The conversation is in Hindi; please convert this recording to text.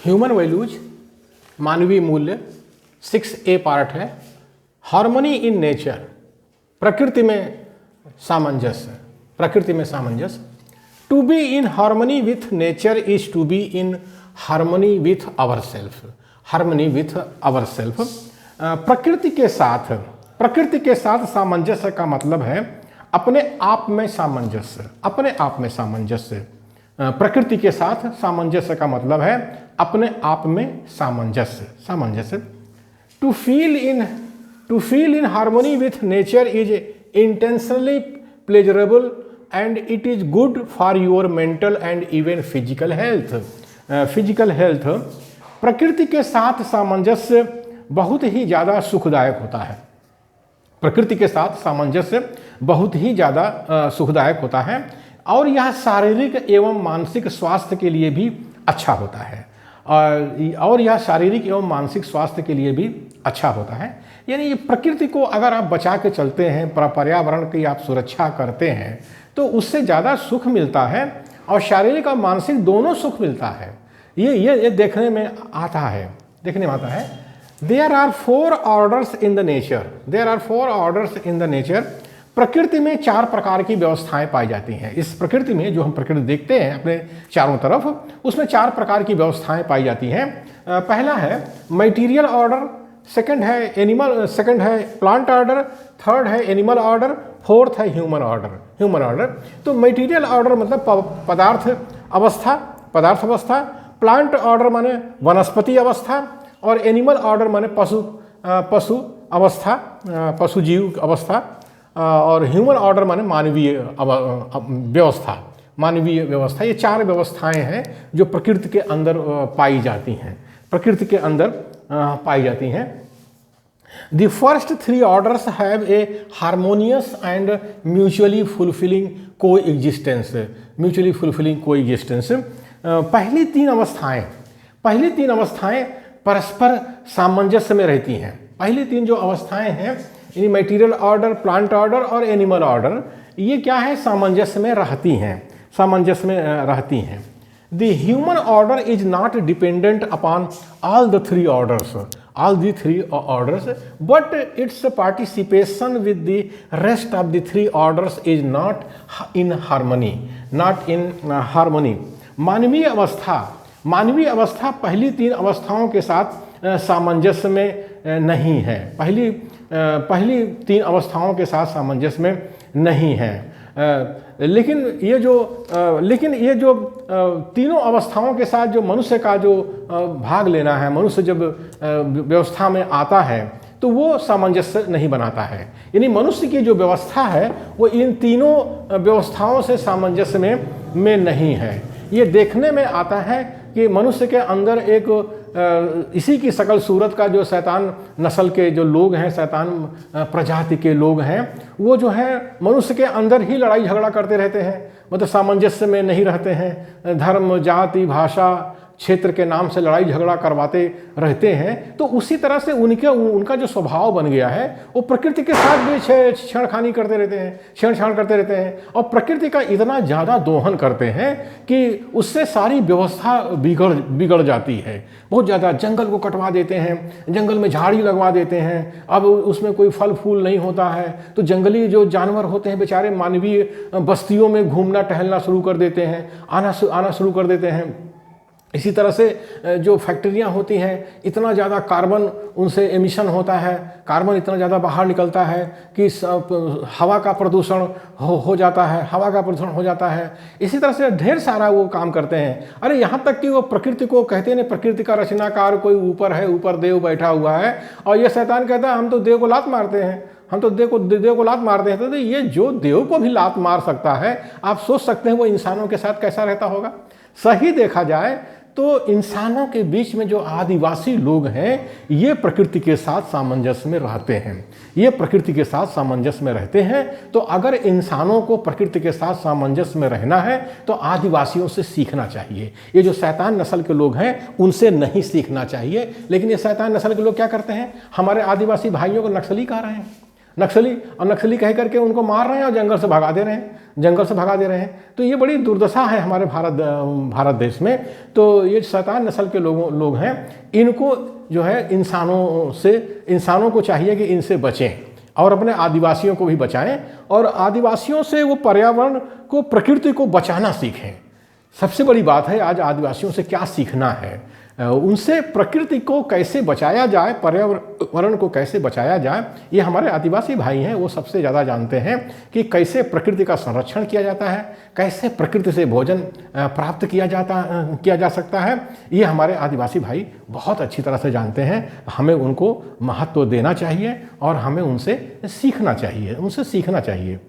ह्यूमन वैल्यूज, मानवीय मूल्य 6A पार्ट है। हार्मनी इन नेचर, प्रकृति में सामंजस्य, प्रकृति में सामंजस्य। To be in harmony with nature is to be in harmony with our self, harmony with our self. प्रकृति के साथ सामंजस्य का मतलब है अपने आप में सामंजस्य, अपने आप में सामंजस्य। प्रकृति के साथ सामंजस्य का मतलब है अपने आप में सामंजस्य, सामंजस्य। To feel in harmony with nature is intentionally pleasurable and it is good for your mental and even physical health. Physical health, प्रकृति के साथ सामंजस्य बहुत ही ज़्यादा सुखदायक होता है। प्रकृति के साथ सामंजस्य बहुत ही ज़्यादा सुखदायक होता है और यह शारीरिक एवं मानसिक स्वास्थ्य के लिए भी अच्छा होता है, और यह शारीरिक एवं मानसिक स्वास्थ्य के लिए भी अच्छा होता है। यानी प्रकृति को अगर आप बचा के चलते हैं, पर्यावरण की आप सुरक्षा करते हैं, तो उससे ज़्यादा सुख मिलता है और शारीरिक और मानसिक दोनों सुख मिलता है। ये देखने में आता है, देखने में आता है। There are 4 orders in the nature, there are 4 orders in the nature. प्रकृति में 4 प्रकार की व्यवस्थाएं पाई जाती हैं। इस प्रकृति में जो हम प्रकृति देखते हैं अपने चारों तरफ, उसमें 4 प्रकार की व्यवस्थाएं पाई जाती हैं। पहला है मटेरियल ऑर्डर, सेकंड है प्लांट ऑर्डर, थर्ड है एनिमल ऑर्डर, फोर्थ है ह्यूमन ऑर्डर। तो मटेरियल ऑर्डर मतलब पदार्थ अवस्था, प्लांट ऑर्डर माने वनस्पति अवस्था, और एनिमल ऑर्डर माने पशु अवस्था, पशु जीव अवस्था, और ह्यूमन ऑर्डर माने मानवीय व्यवस्था, मानवीय व्यवस्था। ये 4 व्यवस्थाएं हैं जो प्रकृति के अंदर पाई जाती हैं, प्रकृति के अंदर पाई जाती हैं। The first 3 orders have a harmonious and mutually fulfilling coexistence, mutually fulfilling coexistence। पहली 3 अवस्थाएं परस्पर सामंजस्य में रहती हैं। पहली 3 जो अवस्थाएं हैं, यानी मटेरियल ऑर्डर, प्लांट ऑर्डर और एनिमल ऑर्डर, ये क्या है, सामंजस्य में रहती हैं, सामंजस्य में रहती हैं। The human order is not dependent upon all the 3 orders, but its participation with the rest of the 3 orders is not in harmony, मानवीय अवस्था पहली 3 अवस्थाओं के साथ सामंजस्य में नहीं है, पहली 3 अवस्थाओं के साथ सामंजस्य में नहीं है। लेकिन ये जो तीनों अवस्थाओं के साथ जो मनुष्य का जो भाग लेना है, मनुष्य जब व्यवस्था में आता है तो वो सामंजस्य नहीं बनाता है। यानी मनुष्य की जो व्यवस्था है वो इन तीनों व्यवस्थाओं से सामंजस्य में नहीं है। ये देखने में आता है कि मनुष्य के अंदर एक इसी की शकल सूरत का जो शैतान नस्ल के जो लोग हैं, शैतान प्रजाति के लोग हैं, वो जो है मनुष्य के अंदर ही लड़ाई झगड़ा करते रहते हैं, मतलब सामंजस्य में नहीं रहते हैं, धर्म, जाति, भाषा, क्षेत्र के नाम से लड़ाई झगड़ा करवाते रहते हैं। तो उसी तरह से उनका जो स्वभाव बन गया है, वो प्रकृति के साथ भी छेड़खानी करते रहते हैं, छेड़छाड़ करते रहते हैं, और प्रकृति का इतना ज़्यादा दोहन करते हैं कि उससे सारी व्यवस्था बिगड़ जाती है। बहुत ज़्यादा जंगल को कटवा देते हैं, जंगल में झाड़ी लगवा देते हैं, अब उसमें कोई फल फूल नहीं होता है, तो जंगली जो जानवर होते हैं बेचारे मानवीय बस्तियों में घूमना टहलना शुरू कर देते हैं, आना शुरू कर देते हैं। इसी तरह से जो फैक्ट्रियां होती हैं, इतना ज़्यादा कार्बन उनसे एमिशन होता है, कार्बन इतना ज़्यादा बाहर निकलता है कि हवा का प्रदूषण हो जाता है, हवा का प्रदूषण हो जाता है। इसी तरह से ढेर सारा वो काम करते हैं। अरे यहाँ तक कि वो प्रकृति को कहते हैं, प्रकृति का रचनाकार कोई ऊपर है, ऊपर देव बैठा हुआ है, और ये शैतान कहता है हम तो देव को लात मारते हैं, हम तो देव को लात मारते हैं। तो ये जो देव को भी लात मार सकता है, आप सोच सकते हैं वो इंसानों के साथ कैसा रहता होगा। सही देखा जाए तो इंसानों के बीच में जो आदिवासी लोग हैं, ये प्रकृति के साथ सामंजस्य में रहते हैं, ये प्रकृति के साथ सामंजस्य में रहते हैं। तो अगर इंसानों को प्रकृति के साथ सामंजस्य में रहना है तो आदिवासियों से सीखना चाहिए। ये जो शैतान नस्ल के लोग हैं उनसे नहीं सीखना चाहिए। लेकिन ये शैतान नस्ल के लोग क्या करते हैं, हमारे आदिवासी भाइयों को नक्सली कह रहे हैं, नक्सली, और नक्सली कह करके उनको मार रहे हैं और जंगल से भगा दे रहे हैं, जंगल से भगा दे रहे हैं। तो ये बड़ी दुर्दशा है हमारे भारत देश में। तो ये शैतान नस्ल के लोग हैं, इनको जो है इंसानों को चाहिए कि इनसे बचें और अपने आदिवासियों को भी बचाएं, और आदिवासियों से वो पर्यावरण को, प्रकृति को बचाना सीखें। सबसे बड़ी बात है आज आदिवासियों से क्या सीखना है, उनसे प्रकृति को कैसे बचाया जाए, पर्यावरण को कैसे बचाया जाए। ये हमारे आदिवासी भाई हैं, वो सबसे ज़्यादा जानते हैं कि कैसे प्रकृति का संरक्षण किया जाता है, कैसे प्रकृति से भोजन प्राप्त किया जा सकता है। ये हमारे आदिवासी भाई बहुत अच्छी तरह से जानते हैं। हमें उनको महत्व देना चाहिए और हमें उनसे सीखना चाहिए।